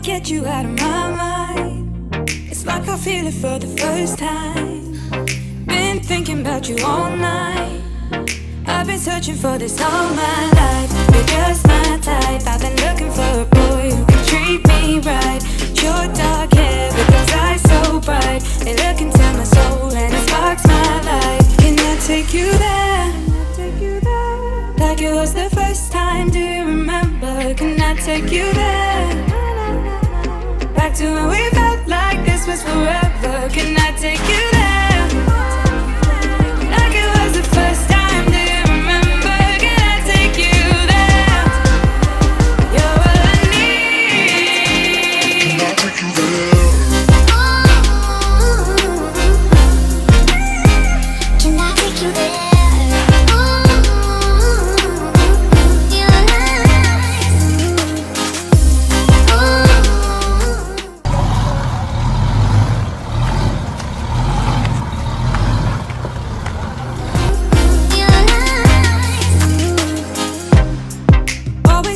Get you out of my mind. It's like I feel it for the first time. Been thinking about you all night. I've been searching for this all my life. You're just my type. I've been looking for a boy who can treat me right. Your dark hair with those eyes so bright. They look into my soul and it sparks my life. Can I take you there? Like it was the first time, do you remember? Can I take you there? Back to when we felt like this was forever. Can I take you there? Like it was the first time, do you remember? Can I take you there? You're all I need. Can I take you there? Can I take you there?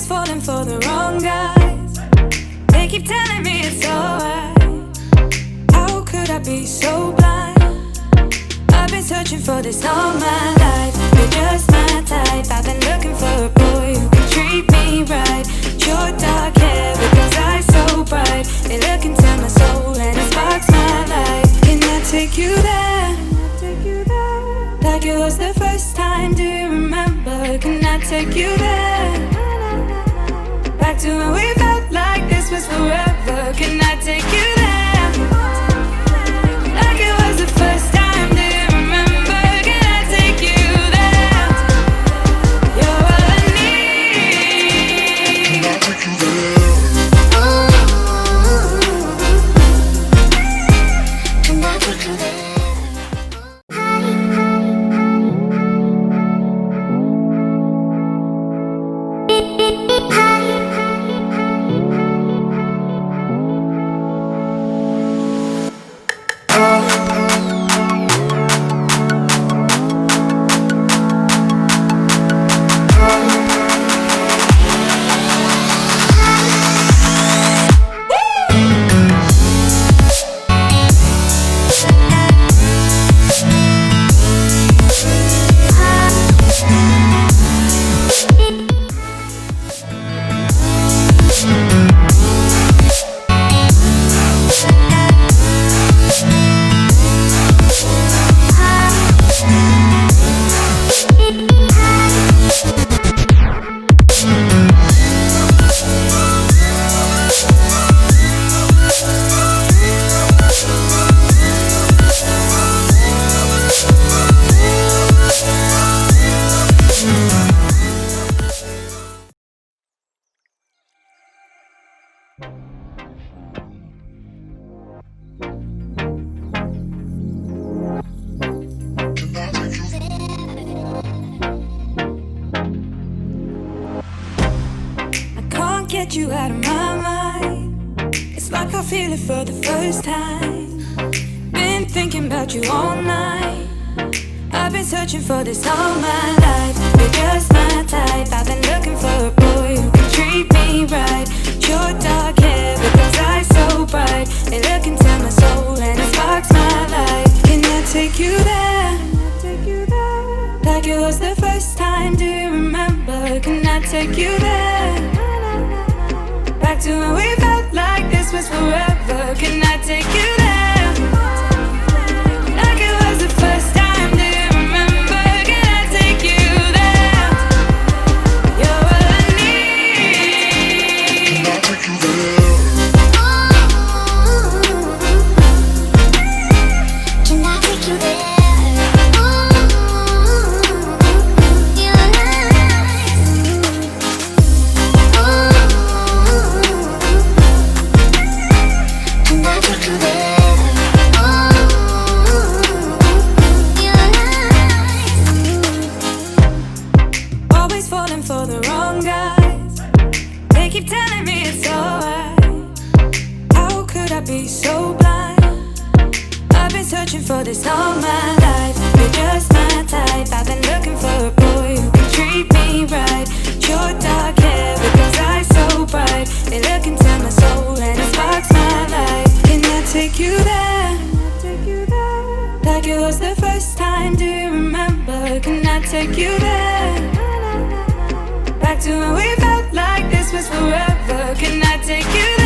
Falling for the wrong guys. They keep telling me it's alright. How could I be so blind? I've been searching for this all my life. You're just my type. I've been looking for a boy who can treat me right. Your dark hair with those eyes so bright. They look into my soul and it sparks my life. Can I take you there? Like it was the first time, do you remember? Can I take you there? Back to when we felt like this was forever. Can I take you there? Like it was the first time, do you remember? Can I take you there? You're all I need. Can I take you there? Can I take you there? Get you out of my mind. It's like I feel it for the first time. Been thinking about you all night. I've been searching for this all my life. You're just my type. I've been looking for a boy who can treat me right. Your dark hair with those eyes so bright. They look into my soul and it sparks my life. Can I take you there? Like it was the first time, do you remember? Can I take you there? Back to when we felt like this was forever. Can I take you there? Like it was the first time, do you remember? Can I take you there? You're all I need. Can I take you there? Can I take you there? Can I take you there? searching for this all my life. You're just my type. I've been looking for a boy who can treat me right. Your dark hair with those eyes so bright. They look into my soul and it sparks my life. Can I take you there? Like it was the first time, do you remember? Can I take you there? Back to when we felt like this was forever. Can I take you there?